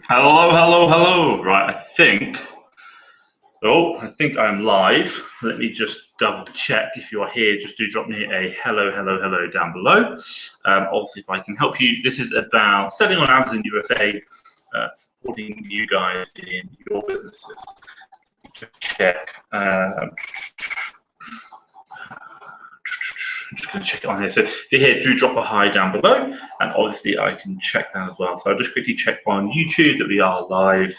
Hello, hello, hello. Right, I think I'm live. Let me just double check if you're here. Just do drop me a hello, hello, hello down below. Obviously, if I can help you, this is about selling on Amazon USA, supporting you guys in your businesses. Just check. I'm just going to check it on here. So if you're here, do drop a hi down below, and obviously I can check that as well. So I'll just quickly check on YouTube that we are live,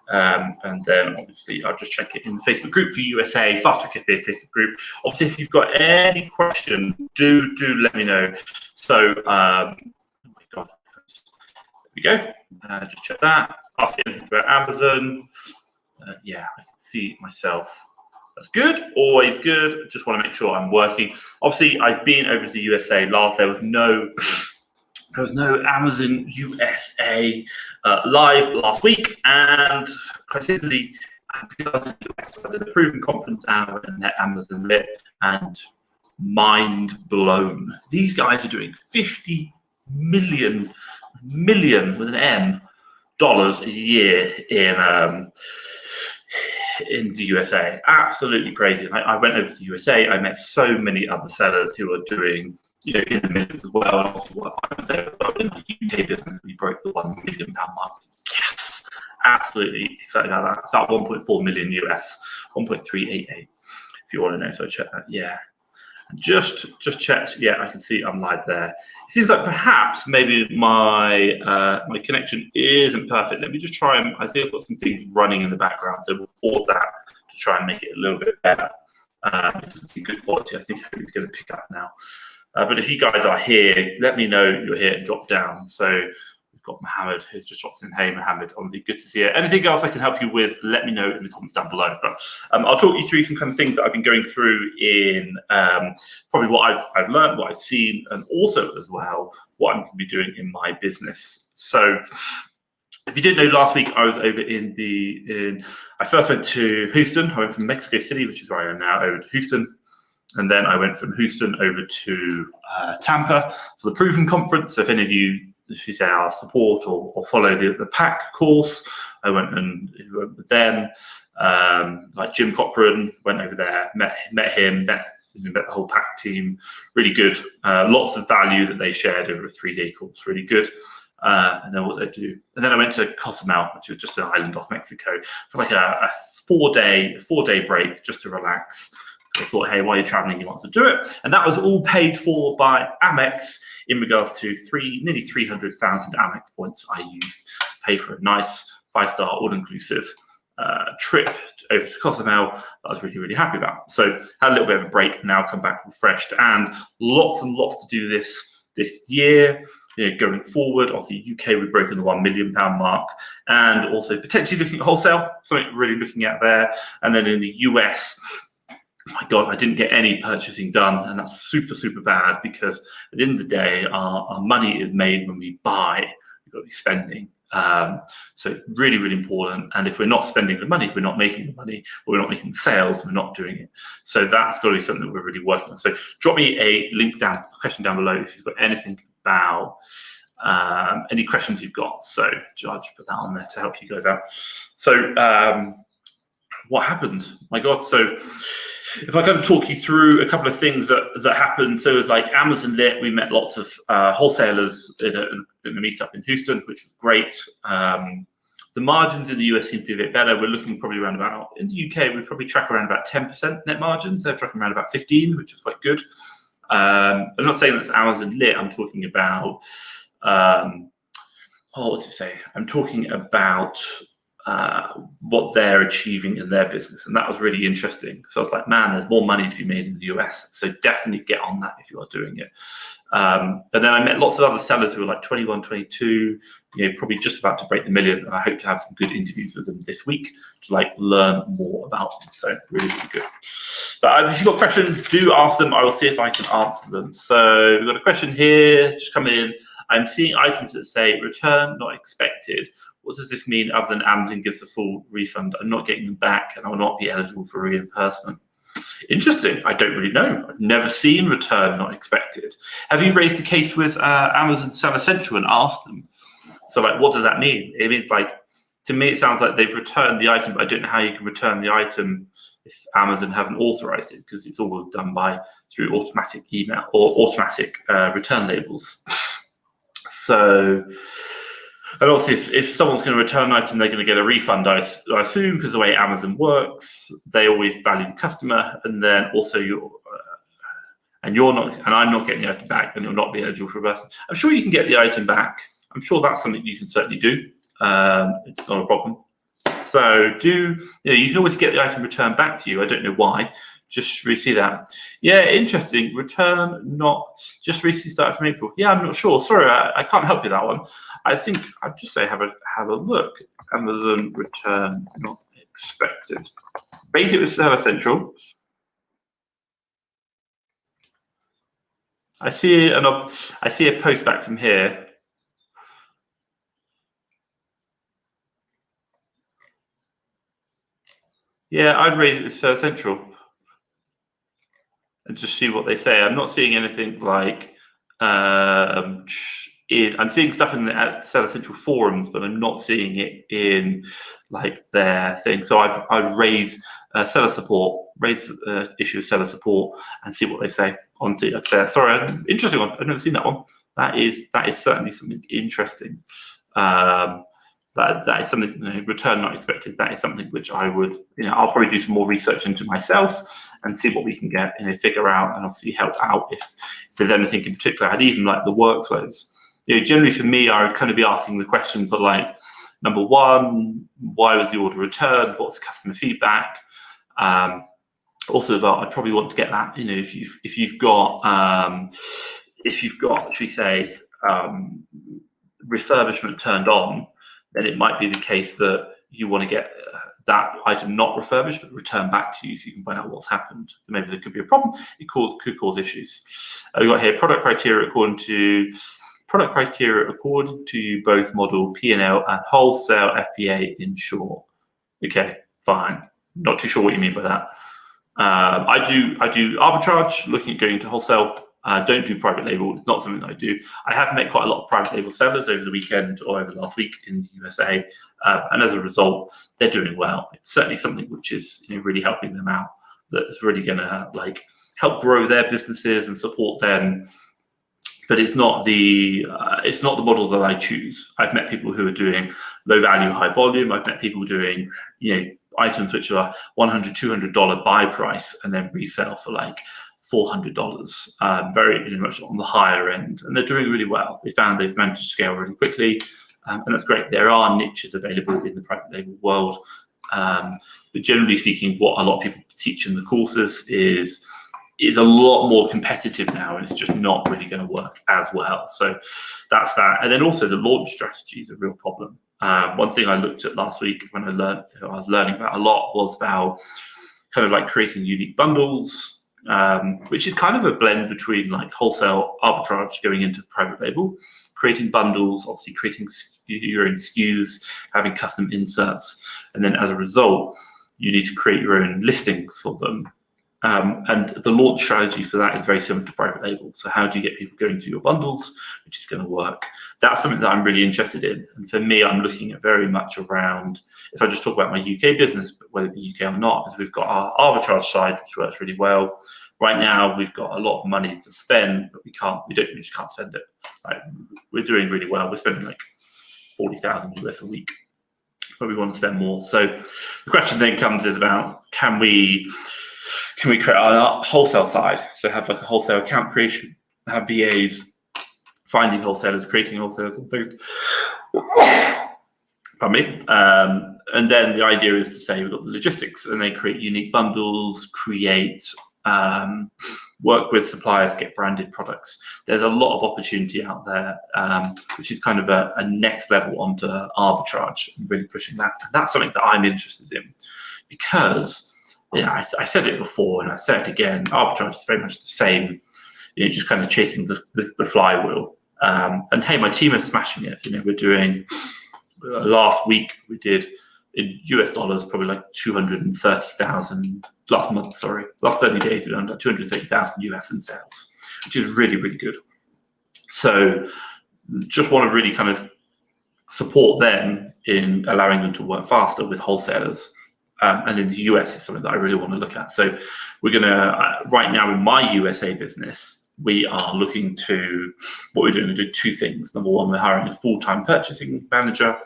and then obviously I'll just check it in the Facebook group for USA, Faster Cafe Facebook group. Obviously, if you've got any question, do let me know. So, oh my God, there we go. Just check that. Ask anything about Amazon. Yeah, I can see myself. That's good, always good. Just want to make sure I'm working. Obviously, I've been over to the USA last. There was no Amazon USA live last week, and quite simply, because in the US, I was in a proven conference hour and Amazon lit, and mind blown. These guys are doing 50 million with an M dollars a year in the USA. Absolutely crazy. And I went over to the USA. I met so many other sellers who are doing, in the millions as well. And obviously, what I would say in my UK business, we broke the £1 million mark. Yes, absolutely excited about that. It's about 1.4 million US, 1.388 if you want to know. So check that. Yeah. Just checked. Yeah, I can see I'm live there. It seems like perhaps maybe my my connection isn't perfect. Let me just try and I think I've got some things running in the background, so we'll pause that to try and make it a little bit better. It's good quality. I think it's going to pick up now. But if you guys are here, let me know you're here and drop down. So we've got Mohammed who's just dropped in. Hey, Mohammed, obviously good to see you. Anything else I can help you with, let me know in the comments down below. But I'll talk you through some kind of things that I've been going through in probably what I've learned, what I've seen, and also as well what I'm going to be doing in my business. So if you didn't know, last week I was over I first went to Houston. I went from Mexico City, which is where I am now, over to Houston. And then I went from Houston over to Tampa for the Proven Conference. So if any of you, if you say our support or follow the PAC course, I went with them. Like Jim Cochran, went over there, met him, met the whole PAC team. Really good. Lots of value that they shared over a 3-day course. Really good. And then what did I do? And then I went to Cozumel, which was just an island off Mexico, for like a 4-day break just to relax. I thought, hey, while you're traveling, you want to do it. And that was all paid for by Amex in regards to nearly 300,000 Amex points I used to pay for a nice 5-star all-inclusive trip over to Cozumel that I was really, really happy about. So had a little bit of a break, now come back refreshed, and lots to do this year. Going forward, obviously UK, we've broken the £1 million mark, and also potentially looking at wholesale, something really looking at there. And then in the US, my God, I didn't get any purchasing done, and that's super bad, because at the end of the day, our money is made when we buy. We've got to be spending. So really important. And if we're not spending the money, we're not making the money, or we're not making sales, we're not doing it. So that's got to be something that we're really working on. So drop me a question down below if you've got anything about any questions you've got. So I'll just put that on there to help you guys out. So what happened? My God. So if I can talk you through a couple of things that happened. So it was like Amazon lit. We met lots of wholesalers in a meetup in Houston, which was great. The margins in the US seem to be a bit better. We're looking probably around about, in the UK, we probably track around about 10% net margins. They're tracking around about 15, which is quite good. I'm not saying that's Amazon lit. I'm talking about, what's it say? I'm talking about what they're achieving in their business, and that was really interesting. So I was like, man, there's more money to be made in the US, so definitely get on that if you are doing it. And then I met lots of other sellers who were like 21, 22, probably just about to break the million, and I hope to have some good interviews with them this week to like learn more about them. So really good. But if you've got questions, do ask them. I will see if I can answer them. So we've got a question here, just come in. I'm seeing items that say return not expected. What does this mean other than Amazon gives a full refund? I'm not getting them back, and I will not be eligible for reimbursement. Interesting. I don't really know. I've never seen return not expected. Have you raised a case with Amazon Seller Central and asked them So like, what does that mean? It means like, to me, it sounds like they've returned the item, but I don't know how you can return the item if Amazon haven't authorized it, because it's all done through automatic email or automatic return labels. So, and also if someone's going to return an item, they're going to get a refund, I assume, because the way Amazon works, they always value the customer, and then also I'm not getting the item back, and you'll not be eligible for reverse. I'm sure you can get the item back. I'm sure that's something you can certainly do. It's not a problem. So you can always get the item returned back to you. I don't know why. Just receive that. Yeah, interesting. Return not just recently started from April. Yeah, I'm not sure. Sorry, I can't help you that one. I think I'd just say have a look. Amazon return not expected. Basic with Seller Central. I see a post back from here. Yeah, I'd raise it with Seller Central and just see what they say. I'm not seeing anything like I'm seeing stuff in the Seller Central forums, but I'm not seeing it in like their thing. So I'd raise seller support, raise issue of seller support, and see what they say on the. Sorry, interesting one. I've never seen that one. That is certainly something interesting. That is something, return not expected. That is something which I would, I'll probably do some more research into myself and see what we can get, figure out, and obviously help out if there's anything in particular. I'd even like the workflows. Generally for me, I would kind of be asking the questions of like, number one, why was the order returned? What's the customer feedback? Also, I'd probably want to get that, if you've got, should we say, refurbishment turned on, then it might be the case that you want to get that item not refurbished but returned back to you, so you can find out what's happened. Maybe there could be a problem. It could cause issues. We've got here product criteria according to both model P&L and wholesale FBA in short. Okay, fine. Not too sure what you mean by that. I do arbitrage, looking at going to wholesale. Don't do private label. It's not something that I do. I have met quite a lot of private label sellers over the weekend or over last week in the USA, and as a result, they're doing well. It's certainly something which is really helping them out. That's really going to help grow their businesses and support them. But it's not the model that I choose. I've met people who are doing low value, high volume. I've met people doing items which are $100, $200 buy price and then resell for like $400, very much on the higher end, and they're doing really well. They've managed to scale really quickly, and that's great. There are niches available in the private label world, but generally speaking, what a lot of people teach in the courses is a lot more competitive now, and it's just not really going to work as well. So that's that. And then also the launch strategy is a real problem. One thing I looked at last week when I was learning about a lot was about kind of like creating unique bundles, which is kind of a blend between like wholesale arbitrage going into private label, creating bundles, obviously creating your own SKUs, having custom inserts, and then as a result, you need to create your own listings for them. And the launch strategy for that is very similar to private label. So how do you get people going to your bundles, which is going to work? That's something that I'm really interested in. And for me, I'm looking at very much around, if I just talk about my UK business, but whether it be UK or not, is we've got our arbitrage side, which works really well. Right now, we've got a lot of money to spend, but we just can't spend it. Right? We're doing really well. We're spending like 40,000 US a week, but we want to spend more. So the question then comes is about, can we create our wholesale side? So have like a wholesale account creation, have VAs finding wholesalers, creating wholesalers, and so pardon me. And then the idea is to say we've got the logistics, and they create unique bundles, work with suppliers to get branded products. There's a lot of opportunity out there, which is kind of a next level onto arbitrage and really pushing that. And that's something that I'm interested in, because I said it before and I say it again, arbitrage is very much the same, just kind of chasing the flywheel. And hey, my team is smashing it. We're doing, last week we did in US dollars, probably like 230,000, last 30 days, we've done like 230,000 US in sales, which is really, really good. So just want to really kind of support them in allowing them to work faster with wholesalers. And in the US is something that I really want to look at. So we're going to, right now in my USA business, we are looking to, what we're doing to do two things. Number one, we're hiring a full-time purchasing manager.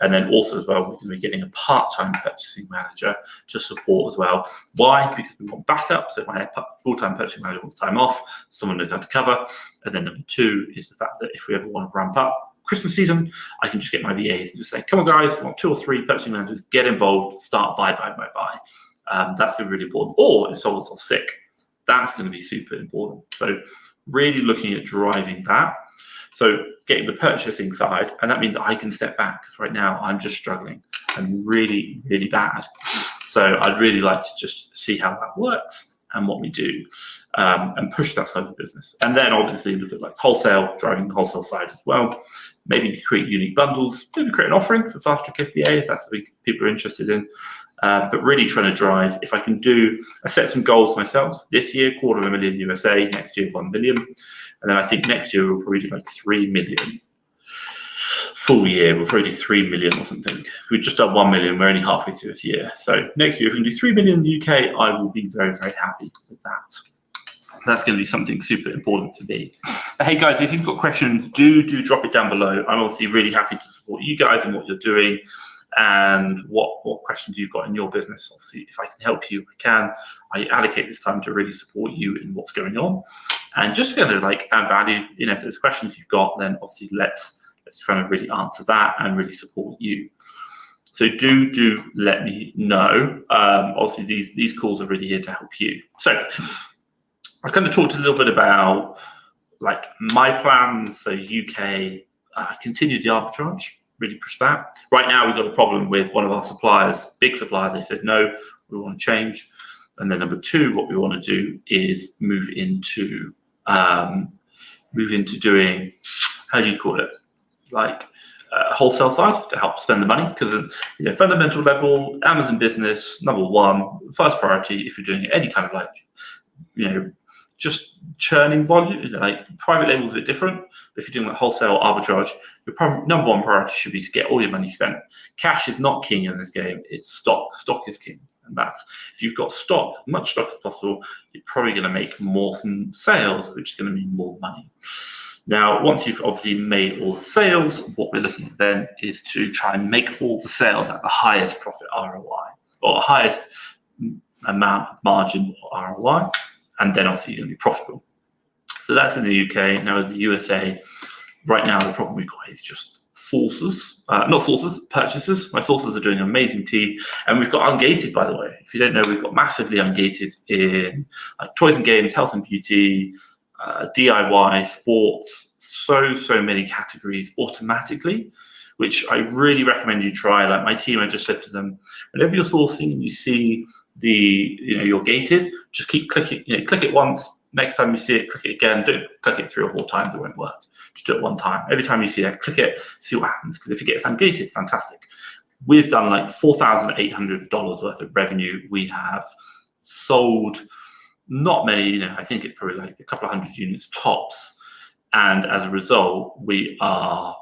And then also as well, we're going to be getting a part-time purchasing manager to support as well. Why? Because we want backup. So if my full-time purchasing manager wants time off, someone knows how to cover. And then number two is the fact that if we ever want to ramp up Christmas season, I can just get my VAs and just say, come on guys, I want 2 or 3 purchasing managers, get involved, start buy. That's going to be really important. Or if someone's off sick, that's going to be super important. So really looking at driving that. So getting the purchasing side, and that means I can step back because right now I'm just struggling. I'm really, really bad. So I'd really like to just see how that works and what we do, and push that side of the business. And then obviously look at like wholesale, driving the wholesale side as well. Maybe create unique bundles, maybe create an offering for Fast Track FBA if that's something people are interested in. But really trying to drive, if I can do, I set some goals myself. This year, $250,000 USA, next year, 1 million. And then I think next year we'll probably do like 3 million. Full year, we'll probably do 3 million or something. We've just done 1 million, we're only halfway through this year. So next year, if we can do 3 million in the UK, I will be very, very happy with that. That's going to be something super important to me. But hey guys, if you've got questions, do drop it down below. I'm obviously really happy to support you guys and what you're doing and what questions you've got in your business. Obviously, if I can help you, I can. I allocate this time to really support you in what's going on. And just going to like add value, you know, if there's questions you've got, then obviously let's kind of really answer that and really support you. So do let me know. Obviously, these calls are really here to help you. So I kind of talked a little bit about like my plans. So UK, continue the arbitrage, really push that. Right now, we've got a problem with one of our suppliers, big supplier. They said, no, we want to change. And then number two, what we want to do is move into doing, how do you call it? Like wholesale side to help spend the money, because you know, fundamental level, Amazon business, number one, first priority if you're doing any kind of like, you know, just churning volume. Like private label is a bit different, but if you're doing like wholesale arbitrage, your number one priority should be to get all your money spent. Cash is not king in this game, it's stock. Stock is king. And that's, if you've got stock, much stock as possible, you're probably going to make more sales, which is going to mean more money. Now, once you've obviously made all the sales, what we're looking at then is to try and make all the sales at the highest profit ROI or highest amount of margin or ROI, and then obviously you're going to be profitable. So that's in the UK. Now in the USA, right now the problem we've got is just purchases. My sources are doing an amazing team, and we've got ungated, by the way. If you don't know, we've got massively ungated in like toys and games, health and beauty, DIY, sports, so many categories automatically, which I really recommend you try. Like my team, I just said to them, whenever you're sourcing and you see you're gated, just keep clicking, click it once. Next time you see it, click it again. Don't click it 3 or 4 times, it won't work. Just do it one time. Every time you see it, click it, see what happens. Because if it gets ungated, fantastic. We've done like $4,800 worth of revenue. We have sold not many, I think it's probably like a couple of hundred units tops. And as a result, we are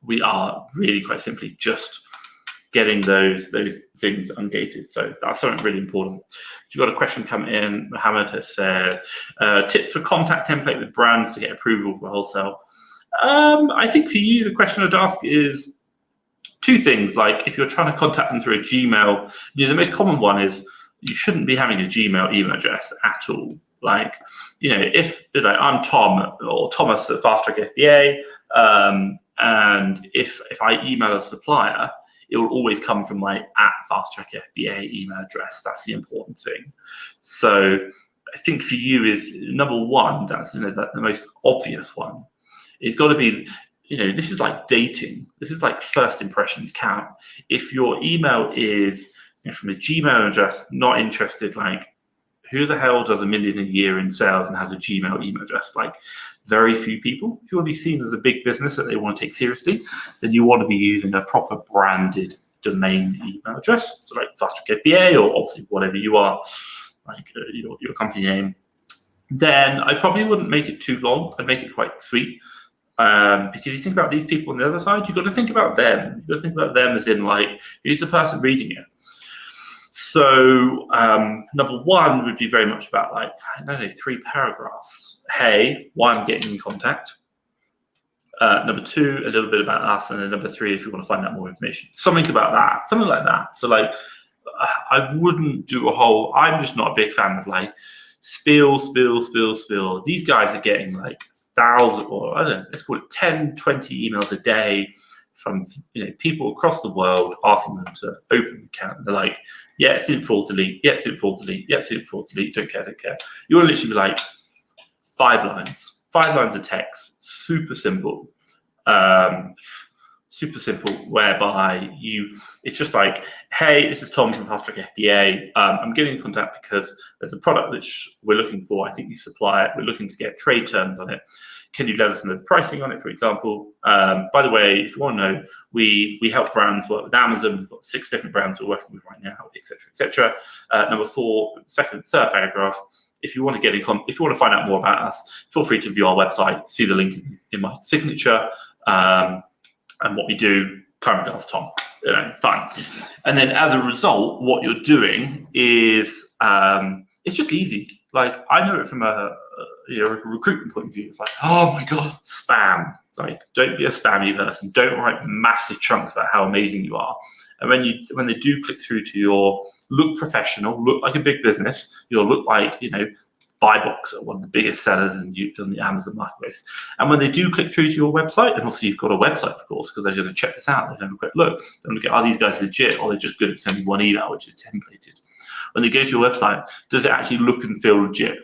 really quite simply just getting those things ungated. So that's something really important. You've got a question come in. Mohammed has said, tips for contact template with brands to get approval for wholesale. I think for you, the question I'd ask is 2 things. Like if you're trying to contact them through a Gmail, the most common one is you shouldn't be having a Gmail email address at all. Like, if I'm Tom or Thomas at Fast Track FBA, and if I email a supplier, it will always come from my @Fast Track FBA email address. That's the important thing. So I think for you is number one, that's the most obvious one. It's got to be, this is like dating. This is like first impressions count. If your email is from a Gmail address, not interested, like who the hell does $1 million a year in sales and has a Gmail email address? Like very few people. If you want to be seen as a big business that they want to take seriously, then you want to be using a proper branded domain email address, so like Fast Track FBA or obviously whatever you are, like your company name. Then I probably wouldn't make it too long. I'd make it quite sweet. Because you think about these people on the other side, you've got to think about them. You've got to think about them as in, like, who's the person reading it? So number one would be very much about, like, I don't know, 3 paragraphs. Hey, why I'm getting in contact. Number 2, a little bit about us, and then number 3, if you want to find out more information, something about that, something like that. So, like, I wouldn't do a whole. I'm just not a big fan of, like, spill. These guys are getting like thousands, or I don't know, let's call it 10, 20 emails a day from people across the world asking them to open an account. And they're like, yeah, it's in full delete. Yeah, it's in full delete. Yeah, it's in full delete. Don't care. You want to literally be like 5 lines of text, super simple, whereby it's just like, hey, this is Tom from Fast Track FBA. I'm getting in contact because there's a product which we're looking for. I think you supply it. We're looking to get trade terms on it. Can you let us know the pricing on it, for example? By the way, if you want to know, we help brands work with Amazon. We've got 6 different brands we're working with right now, etc. Number 4, third paragraph. If you want to if you want to find out more about us, feel free to view our website. See the link in my signature. And what we do, kind regards, Tom. Fine. And then as a result, what you're doing is it's just easy. Like, I know it from a recruitment point of view. It's like, oh my god, spam. It's like, don't be a spammy person. Don't write massive chunks about how amazing you are. And when they do click through to your look professional, look like a big business, you'll look like Buy Boxer, one of the biggest sellers on the Amazon marketplace. And when they do click through to your website, and obviously you've got a website, of course, because they're going to check this out, they're going to have a quick look, they're going to look at, are these guys legit, or they're just good at sending one email, which is templated. When they go to your website, does it actually look and feel legit?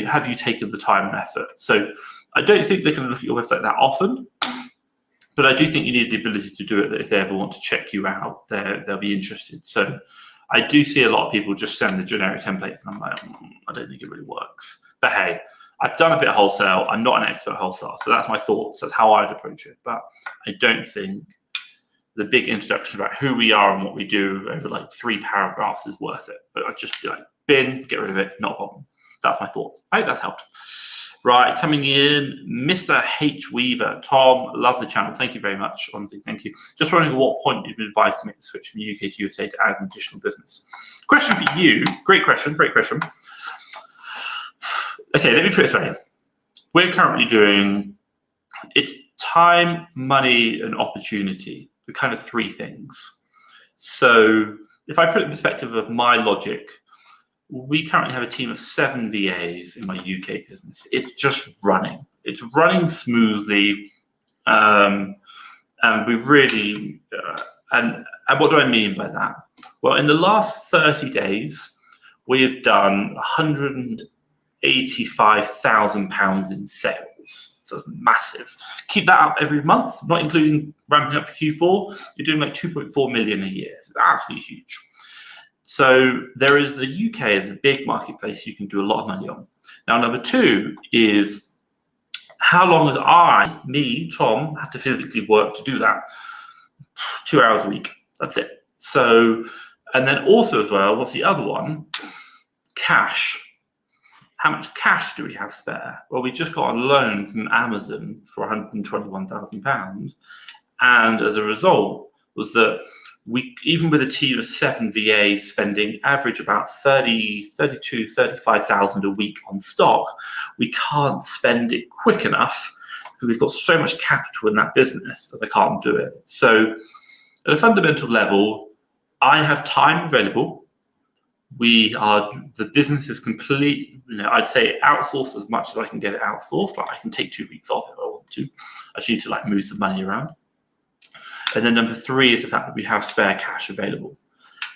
Have you taken the time and effort? So I don't think they're going to look at your website that often, but I do think you need the ability to do it, that if they ever want to check you out, they'll be interested. So I do see a lot of people just send the generic templates, and I'm like, I don't think it really works. But hey, I've done a bit of wholesale. I'm not an expert at wholesale, so that's my thoughts. That's how I'd approach it. But I don't think the big introduction about who we are and what we do over like 3 paragraphs is worth it. But I'd just be like, bin, get rid of it, not a problem. That's my thoughts. I hope that's helped. Right, coming in, Mr. H. Weaver. Tom, love the channel. Thank you very much. Honestly, thank you. Just wondering at what point you'd be advised to make the switch from UK to USA to add an additional business. Question for you. Great question. Okay, let me put it this way. We're currently doing, it's time, money, and opportunity. The kind of 3 things. So if I put it in perspective of my logic, we currently have a team of 7 VAs in my UK business. It's just running. It's running smoothly. And we really, and what do I mean by that? Well, in the last 30 days, we have done £185,000 in sales. So it's massive. Keep that up every month, not including ramping up for Q4. You're doing like 2.4 million a year. So it's absolutely huge. So the UK is a big marketplace you can do a lot of money on. Now, number 2 is, how long has Tom, had to physically work to do that? 2 hours a week. That's it. So, and then also as well, what's the other one? Cash. How much cash do we have spare? Well, we just got a loan from Amazon for £121,000. And as a result, was that even with a team of 7 VAs spending average about 35,000 a week on stock, we can't spend it quick enough because we've got so much capital in that business that I can't do it. So at a fundamental level, I have time available. The business is complete, I'd say outsourced as much as I can get it outsourced. Like, I can take 2 weeks off if I want to. I just need to move some money around. And then number 3 is the fact that we have spare cash available.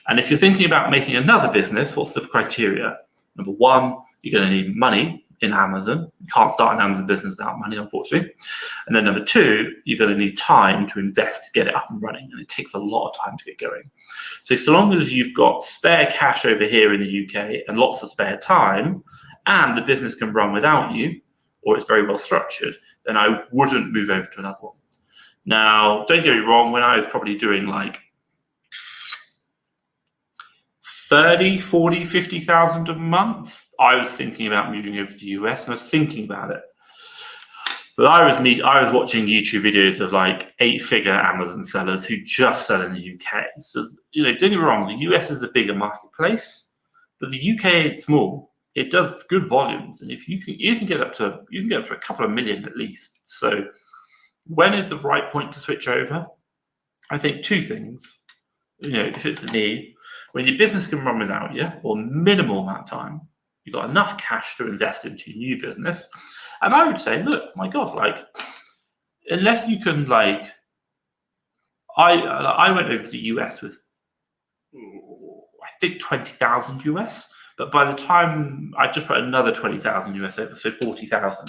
And if you're thinking about making another business, what's the criteria? Number 1, you're going to need money in Amazon. You can't start an Amazon business without money, unfortunately. And then number 2, you're going to need time to invest to get it up and running. And it takes a lot of time to get going. So long as you've got spare cash over here in the UK and lots of spare time, and the business can run without you, or it's very well structured, then I wouldn't move over to another one. Now, don't get me wrong, when I was probably doing like 30, 40, 50,000 a month, I was thinking about moving over to the US, and I was thinking about it. But I was watching YouTube videos of like 8-figure Amazon sellers who just sell in the UK. So, don't get me wrong, the US is a bigger marketplace, but the UK ain't small. It does good volumes, and if you can get up to a couple of million at least. So when is the right point to switch over? I think two things. If it's me, when your business can run without you or minimal amount of time, you've got enough cash to invest into your new business. And I would say, look, my God, like, unless you can, like, I went over to the US with, I think, 20,000 US. But by the time I just put another 20,000 US over, so 40,000,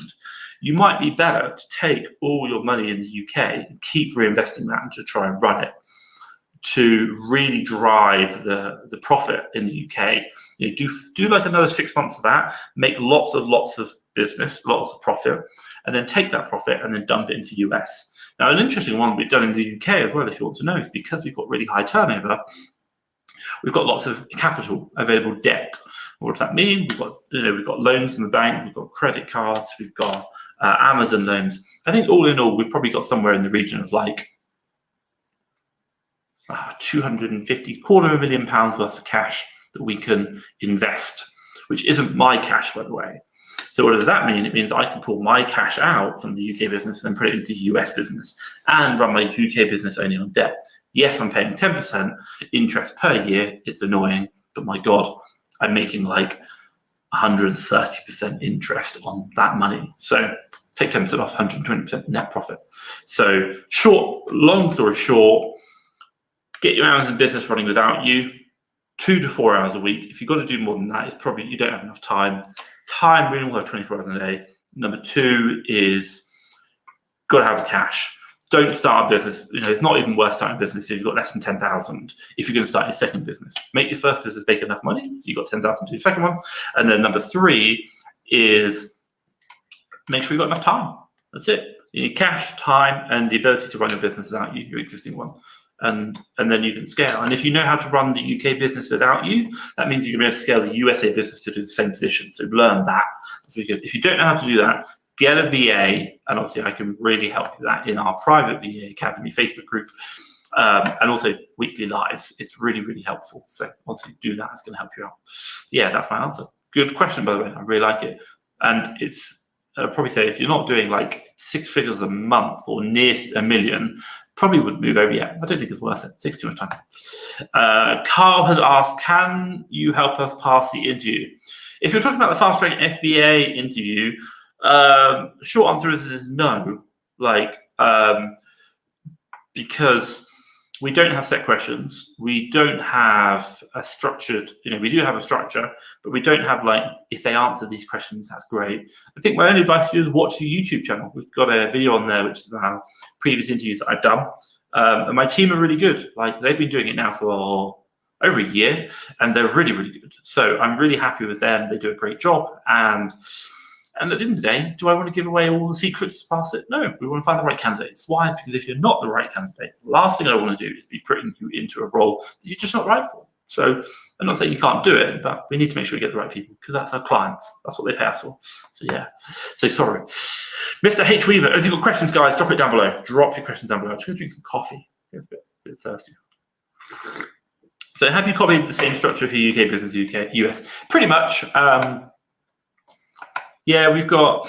you might be better to take all your money in the UK and keep reinvesting that and to try and run it to really drive the profit in the UK. Do like another 6 months of that, make lots of business, lots of profit, and then take that profit and then dump it into US. Now, an interesting one we've done in the UK as well, if you want to know, is because we've got really high turnover, we've got lots of capital, available debt. What does that mean? We've got loans from the bank, we've got credit cards, we've got Amazon loans. I think all in all, we've probably got somewhere in the region of like 250, £250,000 worth of cash that we can invest, which isn't my cash, by the way. So what does that mean? It means I can pull my cash out from the UK business and put it into US business and run my UK business only on debt. Yes, I'm paying 10% interest per year. It's annoying, but my God, I'm making like 130% interest on that money. So take 10% off, 120% net profit. So long story short, get your Amazon business running without you, 2 to 4 hours a week. If you've got to do more than that, it's probably you don't have enough time. Time really will have 24 hours in a day. Number 2 is got to have the cash. Don't start a business. It's not even worth starting a business if you've got less than 10,000. If you're going to start your second business, make your first business make enough money, so you've got 10,000 to your second one. And then number 3 is make sure you've got enough time. That's it. You need cash, time, and the ability to run your business without you, your existing one. And then you can scale. And if you know how to run the UK business without you, that means you're going to be able to scale the USA business to do the same position. So learn that. If you don't know how to do that, get a VA, and obviously I can really help you with that in our private VA Academy Facebook group, and also weekly lives. It's really, really helpful. So obviously do that. It's going to help you out. Yeah, that's my answer. Good question, by the way. I really like it. And I'd probably say if you're not doing like 6 figures a month or near $1 million, probably wouldn't move over yet. I don't think it's worth it. It takes too much time. Carl has asked, can you help us pass the interview? If you're talking about the fast track FBA interview, short answer is no. Because we don't have set questions. We don't have a structured, we do have a structure, but we don't have if they answer these questions, that's great. I think my only advice to you is watch the YouTube channel. We've got a video on there, which is about previous interviews that I've done. And my team are really good. They've been doing it now for over a year, and they're really, really good. So I'm really happy with them. They do a great job. And at the end of the day, do I want to give away all the secrets to pass it? No, we want to find the right candidates. Why? Because if you're not the right candidate, the last thing I want to do is be putting you into a role that you're just not right for. So I'm not saying you can't do it, but we need to make sure we get the right people because that's our clients. That's what they pay us for. So yeah. So sorry. Mr. H. Weaver, if you've got questions, guys, drop it down below. Drop your questions down below. I'm just going to drink some coffee. It's a bit thirsty. So have you copied the same structure for UK business, US? Pretty much. Yeah, we've got,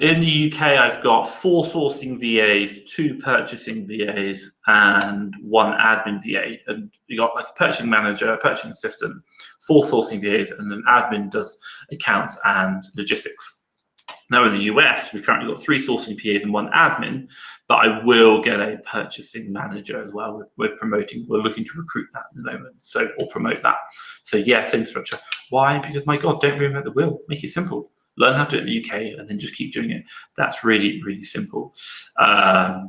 in the UK, I've got 4 sourcing VAs, 2 purchasing VAs, and 1 admin VA. And you got a purchasing manager, a purchasing assistant, 4 sourcing VAs, and an admin does accounts and logistics. Now in the US, we've currently got 3 sourcing VAs and 1 admin, but I will get a purchasing manager as well. We're looking to recruit that at the moment, or promote that. So yeah, same structure. Why? Because my God, don't reinvent the wheel. Make it simple. Learn how to do it in the UK and then just keep doing it. That's really, really simple.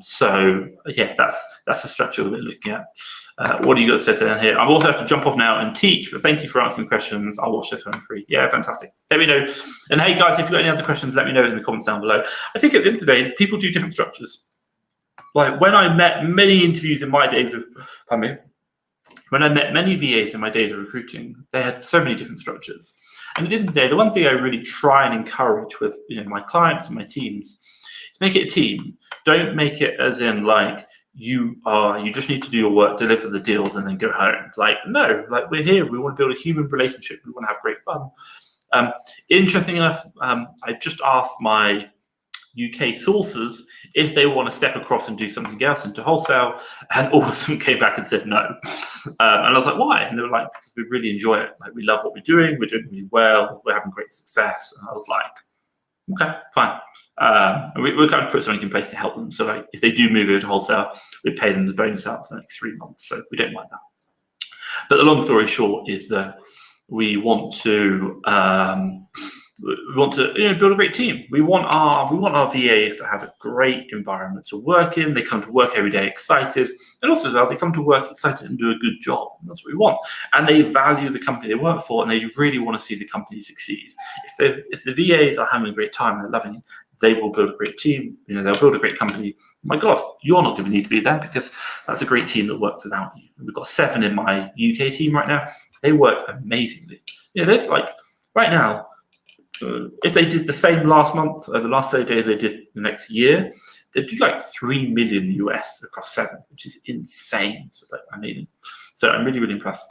So yeah, that's the structure we're looking at. What do you got to say down here? I also have to jump off now and teach, but thank you for answering questions. I'll watch this one free. Yeah, fantastic. Let me know. And hey guys, if you've got any other questions, let me know in the comments down below. I think at the end of the day, people do different structures. When I met many interviews in my days of, when I met many VAs in my days of recruiting, they had so many different structures. And at the end of the day, the one thing I really try and encourage with my clients and my teams is make it a team. Don't make it as in like you just need to do your work, deliver the deals, and then go home. Like, no, like we're here. We want to build a human relationship. We want to have great fun. Interesting enough, I just asked my UK sources if they want to step across and do something else into wholesale, and all of them came back and said no. And I was like, why? And they were like, because we really enjoy it. Like, we love what we're doing really well, we're having great success. And I was like, okay, fine. We're kind of put something in place to help them. So like, if they do move over to wholesale, we pay them the bonus out for the next 3 months. So we don't mind that. But the long story short is that we want to build a great team. We want our VAs to have a great environment to work in. They come to work every day excited, and also they come to work excited and do a good job. And that's what we want. And they value the company they work for, and they really want to see the company succeed. If the VAs are having a great time and they're loving it, they will build a great team. They'll build a great company. My God, you're not going to need to be there, because that's a great team that works without you. We've got 7 in my UK team right now. They work amazingly. They're like right now. If they did the same last month or the last 30 days they did the next year, they'd do like 3 million US across 7, which is insane. So it's like amazing. So I'm really, really impressed.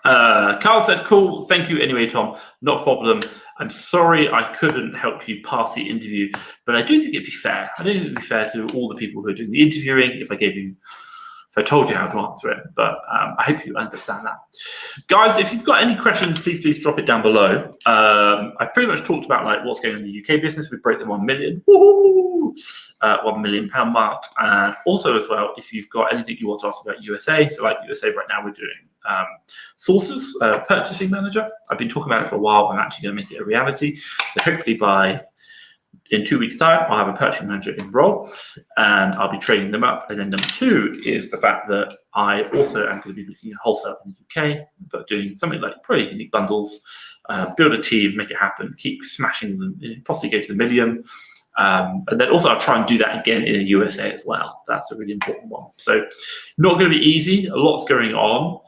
Carl said, cool, thank you anyway, Tom. Not a problem. I'm sorry I couldn't help you pass the interview, but I do think it'd be fair. I don't think it'd be fair to all the people who are doing the interviewing if I told you how to answer it, but I hope you understand that. Guys, if you've got any questions, please drop it down below. I pretty much talked about like what's going on in the UK business. We break the 1 million, £1 million mark. And also as well, if you've got anything you want to ask about USA, so like USA right now, we're doing sources, purchasing manager. I've been talking about it for a while. I'm actually going to make it a reality. So hopefully in 2 weeks' time, I'll have a purchasing manager in role, and I'll be training them up. And then number 2 is the fact that I also am going to be looking at wholesale in the UK, but doing something like probably unique bundles, build a team, make it happen, keep smashing them, possibly go to the million. And then also I'll try and do that again in the USA as well. That's a really important one. So not going to be easy. A lot's going on.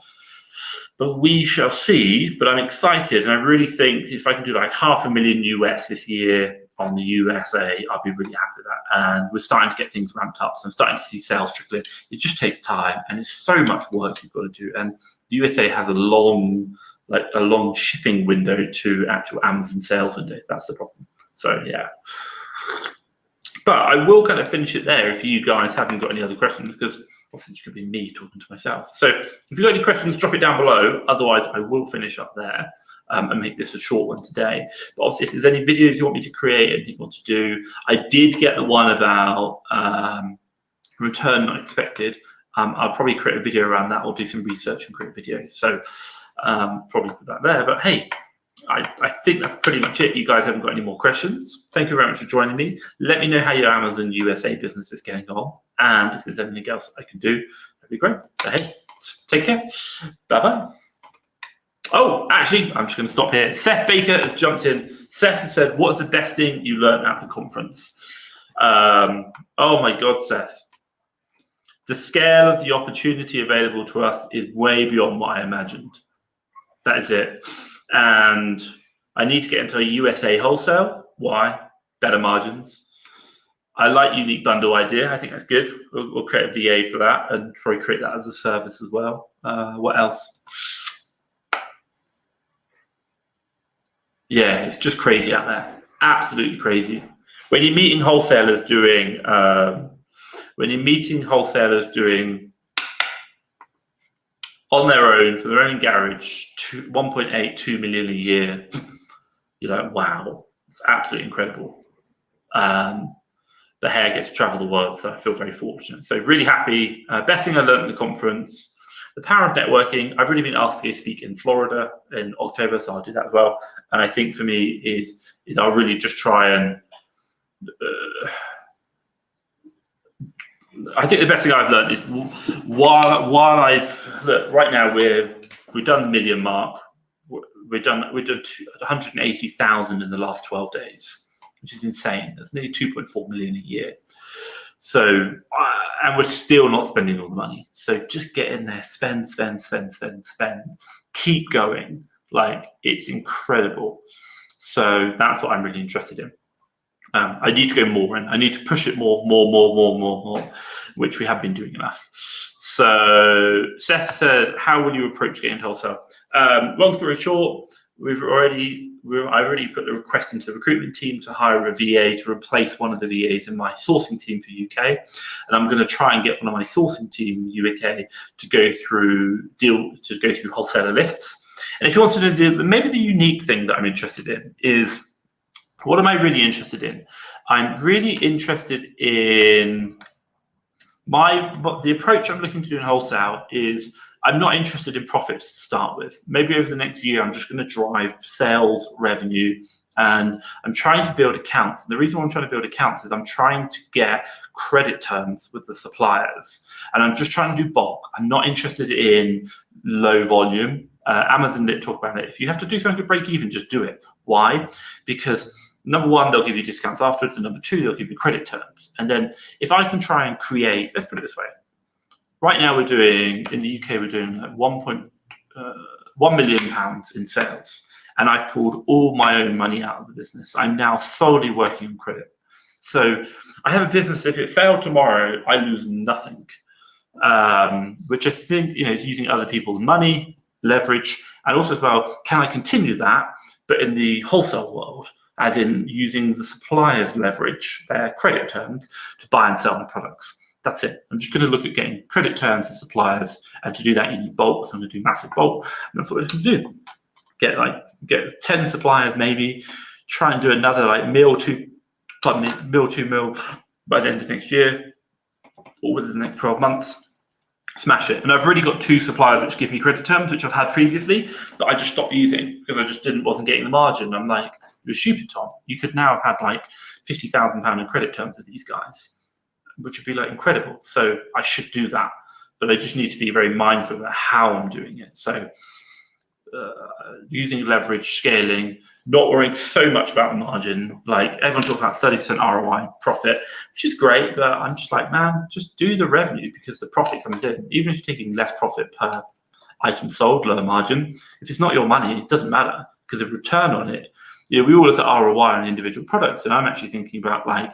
But we shall see. But I'm excited, and I really think if I can do like $500,000 US this year on the USA, I'll be really happy with that. And we're starting to get things ramped up. So I'm starting to see sales trickle in. It just takes time, and it's so much work you've got to do. And the USA has a long shipping window to actual Amazon sales window. That's the problem. So yeah. But I will kind of finish it there if you guys haven't got any other questions, because obviously it could be me talking to myself. So if you've got any questions, drop it down below. Otherwise, I will finish up there and make this a short one today. But obviously, if there's any videos you want me to create, anything you want to do, I did get the one about return not expected. I'll probably create a video around that or do some research and create a video. So probably put that there. But hey, I think that's pretty much it. You guys haven't got any more questions. Thank you very much for joining me. Let me know how your Amazon USA business is getting on. And if there's anything else I can do, that'd be great. So hey, take care. Bye-bye. Oh, actually, I'm just going to stop here. Seth Baker has jumped in. Seth has said, what's the best thing you learned at the conference? Oh my God, Seth. The scale of the opportunity available to us is way beyond what I imagined. That is it. And I need to get into a USA wholesale. Why? Better margins. I like unique bundle idea. I think that's good. We'll create a VA for that and probably create that as a service as well. What else? Yeah, it's just crazy out there. Absolutely crazy. When you're meeting wholesalers doing, on their own, for their own garage, 1.8, 2 million a year, you're like, wow, it's absolutely incredible. But hey, I get to travel the world, so I feel very fortunate. So really happy. Best thing I learned at the conference, the power of networking. I've really been asked to go speak in Florida in October, so I'll do that as well. And I think for me is I'll really just try and I think the best thing I've learned is while right now we've done the million mark. We've done 180,000 in the last 12 days, which is insane. That's nearly 2.4 million a year. So, and we're still not spending all the money. So just get in there, spend, keep going. Like, it's incredible. So that's what I'm really interested in. I need to go more in. I need to push it more, which we have been doing enough. So Seth said, how will you approach getting into wholesale? Long story short, I've already put the request into the recruitment team to hire a VA to replace one of the VAs in my sourcing team for UK. And I'm going to try and get one of my sourcing team UK to go through wholesaler lists. And if you wanted to do, maybe the unique thing that I'm interested in is, what am I really interested in? I'm really interested in the approach I'm looking to do in wholesale is, I'm not interested in profits to start with. Maybe over the next year, I'm just going to drive sales revenue, and I'm trying to build accounts. And the reason why I'm trying to build accounts is I'm trying to get credit terms with the suppliers, and I'm just trying to do bulk. I'm not interested in low volume. Amazon didn't talk about it. If you have to do something to break even, just do it. Why? Because number one, they'll give you discounts afterwards, and number two, they'll give you credit terms. And then if I can try and create, let's put it this way. Right now we're doing, in the UK, we're doing like £1 million in sales. And I've pulled all my own money out of the business. I'm now solely working on credit. So I have a business, if it failed tomorrow, I lose nothing. Which I think, is using other people's money, leverage, and also as well, can I continue that, but in the wholesale world, as in using the suppliers' leverage, their credit terms, to buy and sell my products. That's it. I'm just going to look at getting credit terms and suppliers, and to do that, you need bulk. So I'm going to do massive bulk, and that's what I can do. Get 10 suppliers, maybe. Try and do another mil 2 mil by the end of next year, or within the next 12 months. Smash it. And I've already got 2 suppliers which give me credit terms, which I've had previously, but I just stopped using because I just wasn't getting the margin. I'm like, you're stupid, Tom. You could now have had like £50,000 in credit terms with these guys, which would be like incredible. So I should do that, but I just need to be very mindful about how I'm doing it. So using leverage, scaling, not worrying so much about the margin. Like, everyone talks about 30% ROI profit, which is great, but I'm just like, man, just do the revenue, because the profit comes in. Even if you're taking less profit per item sold, lower margin, if it's not your money, it doesn't matter, because the return on it, we all look at ROI on individual products, and I'm actually thinking about like,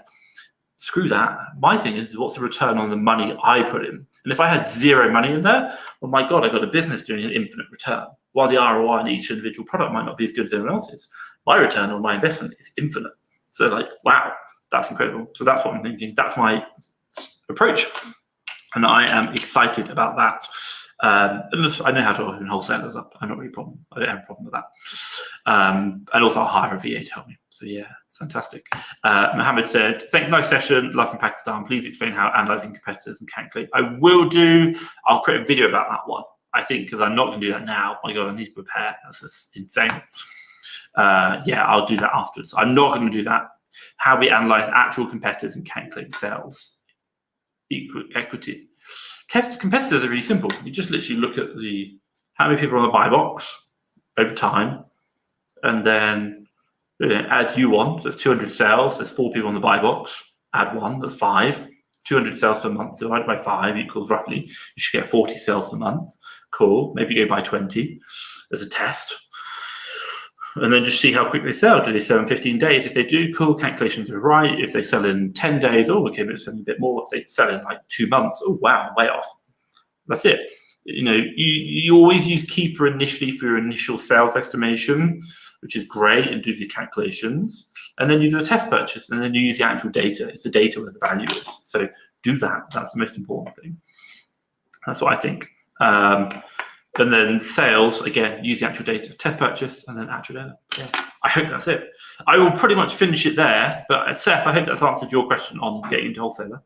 screw that. My thing is, what's the return on the money I put in? And if I had zero money in there, well, my God, I got a business doing an infinite return. While the ROI on each individual product might not be as good as anyone else's, my return on my investment is infinite. So like, wow, that's incredible. So that's what I'm thinking. That's my approach. And I am excited about that. And I know how to open wholesalers up. I don't have a problem. I don't have a problem with that. And also I'll hire a VA to help me. So yeah, it's fantastic. Mohammed said, nice session, live from Pakistan. Please explain how analyzing competitors and calculate. I'll create a video about that one, I think, because I'm not going to do that now. My God, I need to prepare. That's just insane. Yeah, I'll do that afterwards. I'm not going to do that. How we analyze actual competitors and calculate sales equity. Competitors are really simple. You just literally look at how many people are on the buy box over time, and then add you one. So there's 200 sales. There's 4 people on the buy box. Add 1. That's 5. 200 sales per month divided by 5 equals roughly, you should get 40 sales per month. Cool. Maybe go by 20 as a test. And then just see how quick they sell. Do they sell in 15 days? If they do, cool, calculations are right. If they sell in 10 days, okay, they're selling a bit more. If they sell in like 2 months, wow, way off. That's it. You always use Keeper initially for your initial sales estimation, which is great, and do the calculations. And then you do a test purchase, and then you use the actual data. It's the data where the value is. So do that. That's the most important thing. That's what I think. And then sales, again, use the actual data, test purchase, and then actual data. Yeah. I hope that's it. I will pretty much finish it there. But Seth, I hope that's answered your question on getting into wholesaler.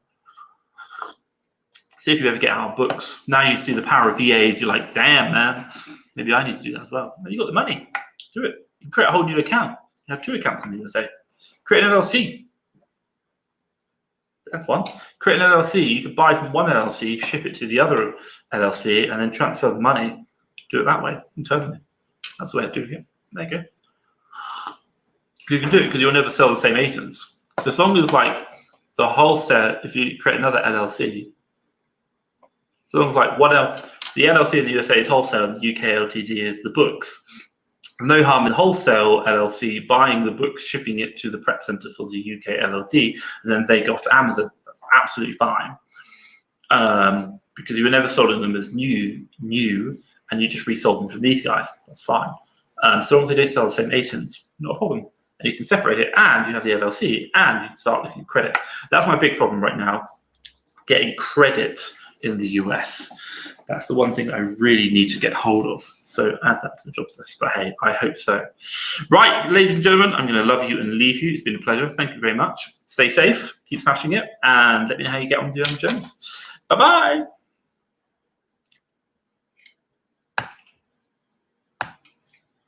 See if you ever get our books. Now you see the power of VAs. You're like, damn, man, maybe I need to do that as well. You got the money. Do it. You create a whole new account. You have 2 accounts in the USA. Create an LLC. That's one. Create an LLC. You could buy from one LLC, ship it to the other LLC, and then transfer the money. Do it that way internally. That's the way I do it. There you go. You can do it because you'll never sell the same ASINs. So as long as like the wholesale, if you create another LLC, so long as like the LLC in the USA is wholesale, and the UK LTD is the books. No harm in wholesale LLC buying the book, shipping it to the prep center for the UK LLD, and then they go off to Amazon. That's absolutely fine. Because you were never selling them as new, and you just resold them from these guys. That's fine. So long as they don't sell the same ASINs, not a problem. And you can separate it, and you have the LLC, and you can start looking at credit. That's my big problem right now, getting credit in the US. That's the one thing I really need to get hold of. So add that to the jobs list. But hey, I hope so. Right, ladies and gentlemen, I'm going to love you and leave you. It's been a pleasure. Thank you very much. Stay safe, keep smashing it, and let me know how you get on with your own journey. Bye-bye.